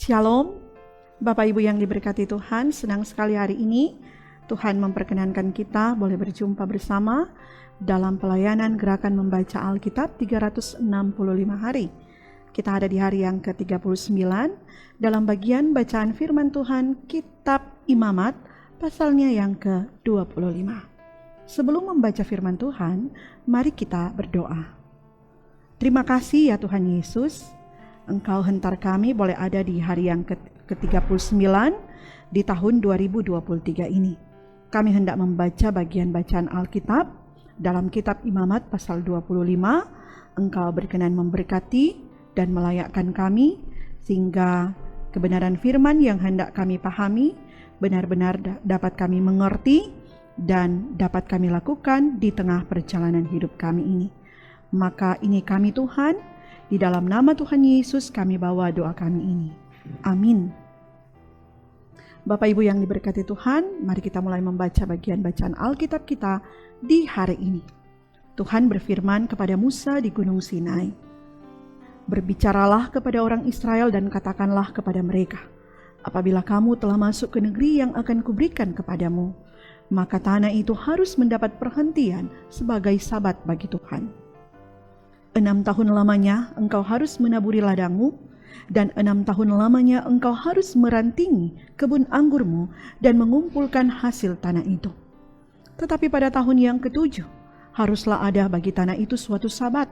Shalom, Bapak Ibu yang diberkati Tuhan, senang sekali hari ini Tuhan memperkenankan kita boleh berjumpa bersama dalam pelayanan Gerakan Membaca Alkitab 365 hari. Kita ada di hari yang ke-39 dalam bagian bacaan firman Tuhan Kitab Imamat pasalnya yang ke-25. Sebelum membaca firman Tuhan, mari kita berdoa. Terima kasih ya Tuhan Yesus, Engkau hentar kami boleh ada di hari yang ke-39 di tahun 2023 ini. Kami hendak membaca bagian bacaan Alkitab dalam kitab Imamat pasal 25. Engkau berkenan memberkati dan melayakkan kami sehingga kebenaran firman yang hendak kami pahami benar-benar dapat kami mengerti dan dapat kami lakukan di tengah perjalanan hidup kami ini. Maka ini kami Tuhan, di dalam nama Tuhan Yesus kami bawa doa kami ini. Amin. Bapak Ibu yang diberkati Tuhan, mari kita mulai membaca bagian bacaan Alkitab kita di hari ini. Tuhan berfirman kepada Musa di Gunung Sinai. Berbicaralah kepada orang Israel dan katakanlah kepada mereka, apabila kamu telah masuk ke negeri yang akan kuberikan kepadamu, maka tanah itu harus mendapat perhentian sebagai sabat bagi Tuhan. 6 tahun lamanya engkau harus menaburi ladangmu, dan 6 tahun lamanya engkau harus merantingi kebun anggurmu dan mengumpulkan hasil tanah itu. Tetapi pada tahun yang ke-7, haruslah ada bagi tanah itu suatu sabat,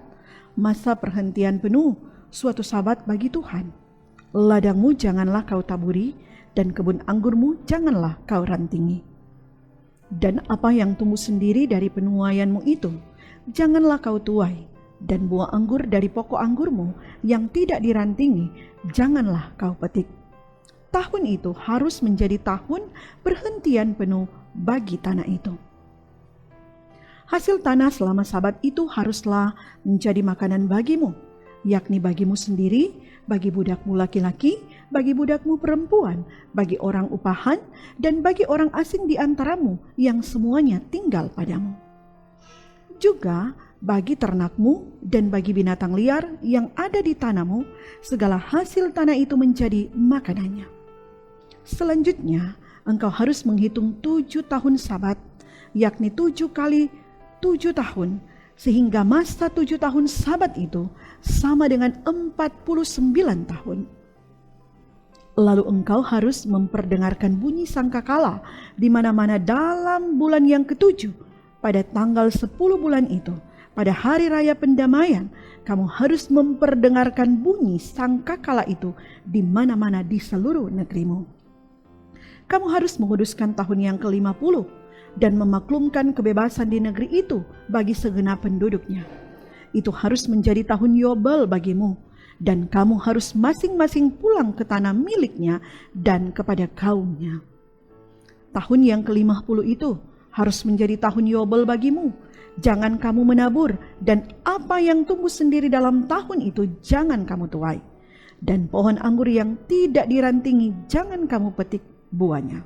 masa perhentian penuh, suatu sabat bagi Tuhan. Ladangmu janganlah kau taburi, dan kebun anggurmu janganlah kau rantingi. Dan apa yang tumbuh sendiri dari penuaianmu itu, janganlah kau tuai, dan buah anggur dari pokok anggurmu yang tidak dirantingi, janganlah kau petik. Tahun itu harus menjadi tahun perhentian penuh bagi tanah itu. Hasil tanah selama sabat itu haruslah menjadi makanan bagimu, yakni bagimu sendiri, bagi budakmu laki-laki, bagi budakmu perempuan, bagi orang upahan, dan bagi orang asing di antaramu yang semuanya tinggal padamu. Juga bagi ternakmu dan bagi binatang liar yang ada di tanahmu, segala hasil tanah itu menjadi makanannya. Selanjutnya, engkau harus menghitung 7 tahun sabat, yakni 7 kali 7 tahun, sehingga masa 7 tahun sabat itu sama dengan 49 tahun. Lalu engkau harus memperdengarkan bunyi sangkakala di mana-mana dalam bulan yang ke-7, pada tanggal 10 bulan itu. Pada hari raya pendamaian, kamu harus memperdengarkan bunyi sangkakala itu di mana-mana di seluruh negerimu. Kamu harus menguduskan tahun yang ke-50 dan memaklumkan kebebasan di negeri itu bagi segenap penduduknya. Itu harus menjadi tahun Yobel bagimu, dan kamu harus masing-masing pulang ke tanah miliknya dan kepada kaumnya. Tahun yang ke-50 itu harus menjadi tahun Yobel bagimu. Jangan kamu menabur, dan apa yang tumbuh sendiri dalam tahun itu jangan kamu tuai. Dan pohon anggur yang tidak dirantingi jangan kamu petik buahnya.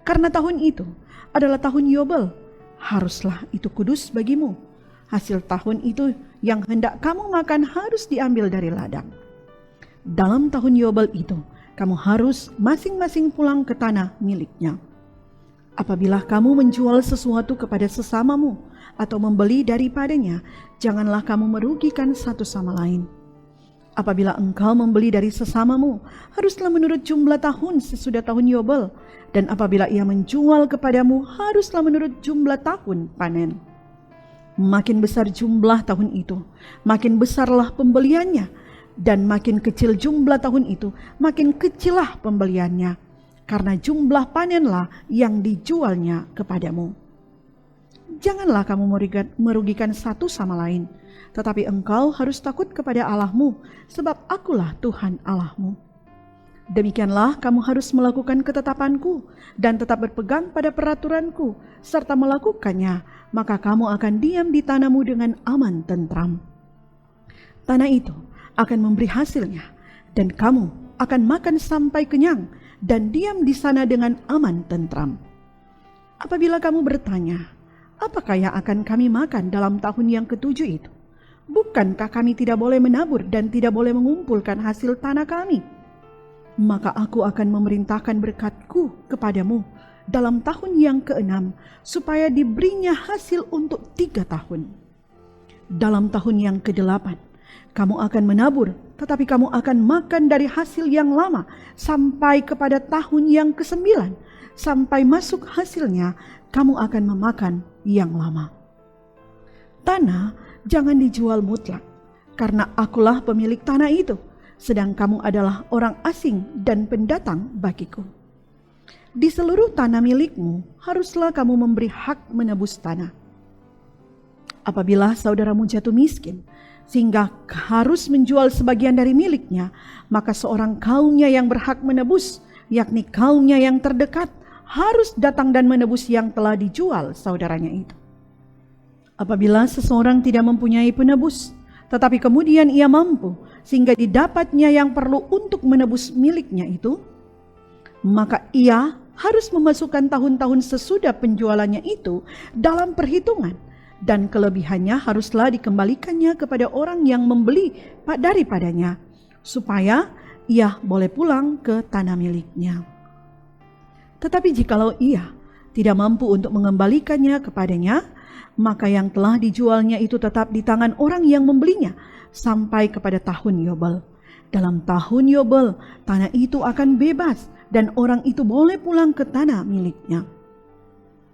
Karena tahun itu adalah tahun Yobel, haruslah itu kudus bagimu. Hasil tahun itu yang hendak kamu makan harus diambil dari ladang. Dalam tahun Yobel itu, kamu harus masing-masing pulang ke tanah miliknya. Apabila kamu menjual sesuatu kepada sesamamu atau membeli daripadanya, janganlah kamu merugikan satu sama lain. Apabila engkau membeli dari sesamamu, haruslah menurut jumlah tahun sesudah tahun Yobel, dan apabila ia menjual kepadamu, haruslah menurut jumlah tahun panen. Makin besar jumlah tahun itu, makin besarlah pembeliannya, dan makin kecil jumlah tahun itu, makin kecillah pembeliannya. Karena jumlah panenlah yang dijualnya kepadamu. Janganlah kamu merugikan satu sama lain, tetapi engkau harus takut kepada Allahmu, sebab akulah Tuhan Allahmu. Demikianlah kamu harus melakukan ketetapanku dan tetap berpegang pada peraturanku, serta melakukannya, maka kamu akan diam di tanahmu dengan aman tentram. Tanah itu akan memberi hasilnya, dan kamu akan makan sampai kenyang, dan diam di sana dengan aman tentram. Apabila kamu bertanya, apakah yang akan kami makan dalam tahun yang ketujuh itu? Bukankah kami tidak boleh menabur dan tidak boleh mengumpulkan hasil tanah kami? Maka aku akan memerintahkan berkatku kepadamu dalam tahun yang keenam, supaya diberinya hasil untuk 3 tahun. Dalam tahun yang ke-8, kamu akan menabur, tetapi kamu akan makan dari hasil yang lama sampai kepada tahun yang ke-9. Sampai masuk hasilnya, kamu akan memakan yang lama. Tanah jangan dijual mutlak, karena akulah pemilik tanah itu, sedang kamu adalah orang asing dan pendatang bagiku. Di seluruh tanah milikmu, haruslah kamu memberi hak menebus tanah. Apabila saudaramu jatuh miskin, sehingga harus menjual sebagian dari miliknya, maka seorang kaumnya yang berhak menebus, yakni kaumnya yang terdekat, harus datang dan menebus yang telah dijual saudaranya itu. Apabila seseorang tidak mempunyai penebus, tetapi kemudian ia mampu sehingga didapatnya yang perlu untuk menebus miliknya itu, maka ia harus memasukkan tahun-tahun sesudah penjualannya itu dalam perhitungan, dan kelebihannya haruslah dikembalikannya kepada orang yang membeli daripadanya, supaya ia boleh pulang ke tanah miliknya. Tetapi jikalau ia tidak mampu untuk mengembalikannya kepadanya, maka yang telah dijualnya itu tetap di tangan orang yang membelinya sampai kepada tahun Yobel. Dalam tahun Yobel, tanah itu akan bebas dan orang itu boleh pulang ke tanah miliknya.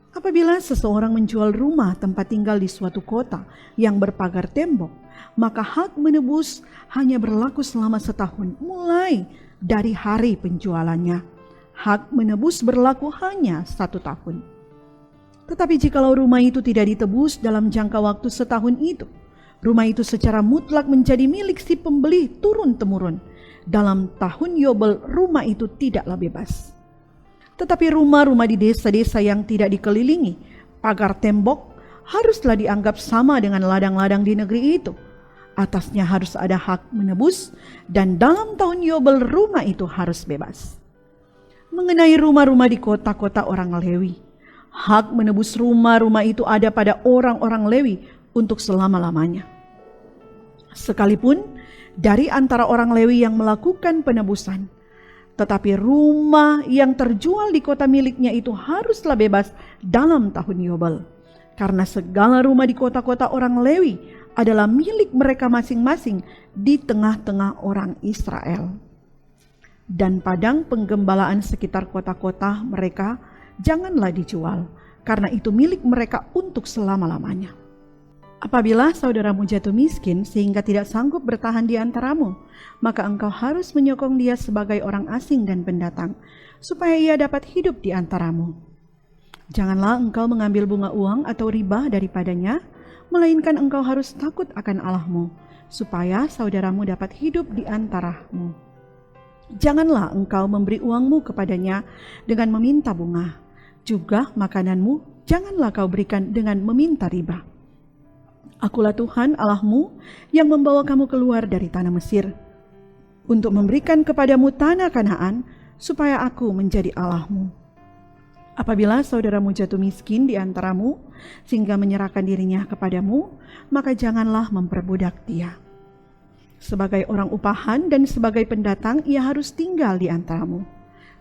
Apabila seseorang menjual rumah tempat tinggal di suatu kota yang berpagar tembok, maka hak menebus hanya berlaku selama 1 tahun mulai dari hari penjualannya. Hak menebus berlaku hanya 1 tahun. Tetapi jikalau rumah itu tidak ditebus dalam jangka waktu 1 tahun itu, rumah itu secara mutlak menjadi milik si pembeli turun-temurun. Dalam tahun Yobel, rumah itu tidaklah bebas. Tetapi rumah-rumah di desa-desa yang tidak dikelilingi pagar tembok haruslah dianggap sama dengan ladang-ladang di negeri itu. Atasnya harus ada hak menebus, dan dalam tahun Yobel rumah itu harus bebas. Mengenai rumah-rumah di kota-kota orang Lewi, hak menebus rumah-rumah itu ada pada orang-orang Lewi untuk selama-lamanya. Sekalipun dari antara orang Lewi yang melakukan penebusan, tetapi rumah yang terjual di kota miliknya itu haruslah bebas dalam tahun Yobel, karena segala rumah di kota-kota orang Lewi adalah milik mereka masing-masing di tengah-tengah orang Israel. Dan padang penggembalaan sekitar kota-kota mereka janganlah dijual, karena itu milik mereka untuk selama-lamanya. Apabila saudaramu jatuh miskin sehingga tidak sanggup bertahan di antaramu, maka engkau harus menyokong dia sebagai orang asing dan pendatang, supaya ia dapat hidup di antaramu. Janganlah engkau mengambil bunga uang atau riba daripadanya, melainkan engkau harus takut akan Allahmu, supaya saudaramu dapat hidup di antaramu. Janganlah engkau memberi uangmu kepadanya dengan meminta bunga. Juga makananmu janganlah kau berikan dengan meminta riba. Akulah Tuhan Allahmu yang membawa kamu keluar dari tanah Mesir, untuk memberikan kepadamu tanah Kanaan, supaya aku menjadi Allahmu. Apabila saudaramu jatuh miskin di antaramu, sehingga menyerahkan dirinya kepadamu, maka janganlah memperbudak dia. Sebagai orang upahan dan sebagai pendatang, ia harus tinggal di antaramu.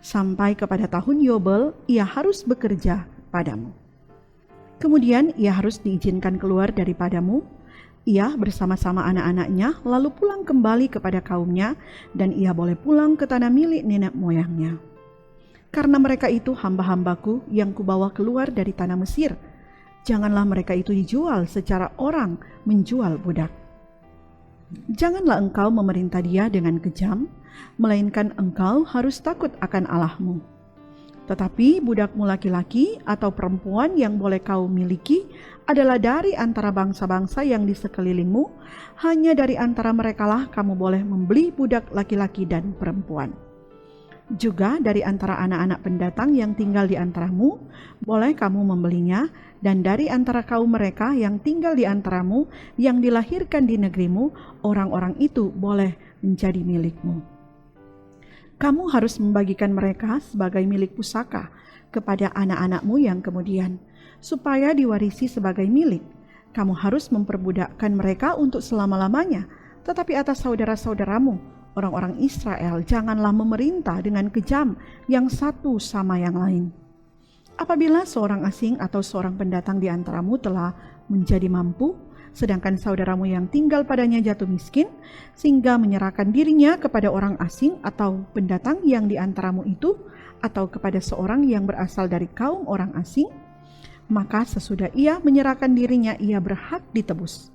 Sampai kepada tahun Yobel, ia harus bekerja padamu. Kemudian ia harus diizinkan keluar daripadamu, ia bersama-sama anak-anaknya, lalu pulang kembali kepada kaumnya, dan ia boleh pulang ke tanah milik nenek moyangnya. Karena mereka itu hamba-hambaku yang kubawa keluar dari tanah Mesir, janganlah mereka itu dijual secara orang menjual budak. Janganlah engkau memerintah dia dengan kejam, melainkan engkau harus takut akan Allahmu. Tetapi budakmu laki-laki atau perempuan yang boleh kau miliki adalah dari antara bangsa-bangsa yang di sekelilingmu, hanya dari antara merekalah kamu boleh membeli budak laki-laki dan perempuan. Juga dari antara anak-anak pendatang yang tinggal di antaramu, boleh kamu membelinya, dan dari antara kaum mereka yang tinggal di antaramu, yang dilahirkan di negerimu, orang-orang itu boleh menjadi milikmu. Kamu harus membagikan mereka sebagai milik pusaka kepada anak-anakmu yang kemudian, supaya diwarisi sebagai milik. Kamu harus memperbudakkan mereka untuk selama-lamanya. Tetapi atas saudara-saudaramu, orang-orang Israel, janganlah memerintah dengan kejam yang satu sama yang lain. Apabila seorang asing atau seorang pendatang di antaramu telah menjadi mampu, sedangkan saudaramu yang tinggal padanya jatuh miskin, sehingga menyerahkan dirinya kepada orang asing atau pendatang yang di antaramu itu, atau kepada seorang yang berasal dari kaum orang asing, maka sesudah ia menyerahkan dirinya, ia berhak ditebus,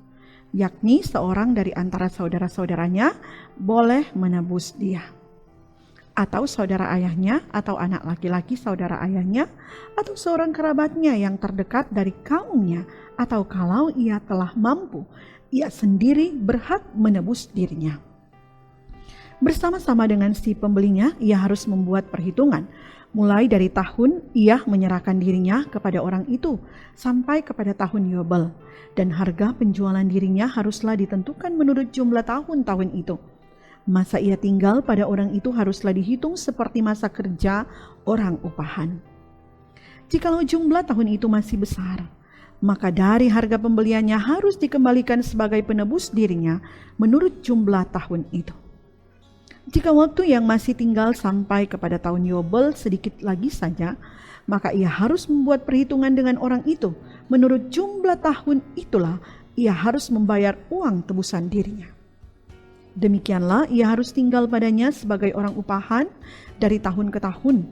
yakni seorang dari antara saudara-saudaranya boleh menebus dia, atau saudara ayahnya, atau anak laki-laki saudara ayahnya, atau seorang kerabatnya yang terdekat dari kaumnya, atau kalau ia telah mampu, ia sendiri berhak menebus dirinya. Bersama-sama dengan si pembelinya, ia harus membuat perhitungan, mulai dari tahun ia menyerahkan dirinya kepada orang itu, sampai kepada tahun Yobel, dan harga penjualan dirinya haruslah ditentukan menurut jumlah tahun-tahun itu. Masa ia tinggal pada orang itu haruslah dihitung seperti masa kerja orang upahan. Jikalau jumlah tahun itu masih besar, maka dari harga pembeliannya harus dikembalikan sebagai penebus dirinya menurut jumlah tahun itu. Jika waktu yang masih tinggal sampai kepada tahun Yobel sedikit lagi saja, maka ia harus membuat perhitungan dengan orang itu. Menurut jumlah tahun itulah ia harus membayar uang tebusan dirinya. Demikianlah ia harus tinggal padanya sebagai orang upahan dari tahun ke tahun.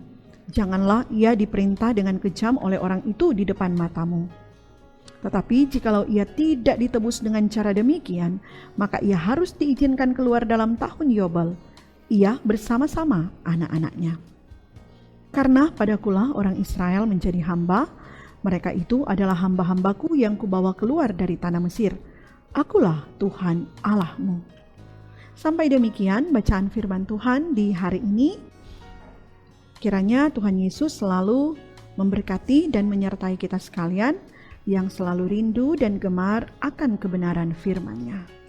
Janganlah ia diperintah dengan kejam oleh orang itu di depan matamu. Tetapi jikalau ia tidak ditebus dengan cara demikian, maka ia harus diizinkan keluar dalam tahun Yobel, ia bersama-sama anak-anaknya. Karena padakulah orang Israel menjadi hamba, mereka itu adalah hamba-hambaku yang kubawa keluar dari tanah Mesir. Akulah Tuhan Allahmu. Sampai demikian bacaan firman Tuhan di hari ini. Kiranya Tuhan Yesus selalu memberkati dan menyertai kita sekalian yang selalu rindu dan gemar akan kebenaran firman-Nya.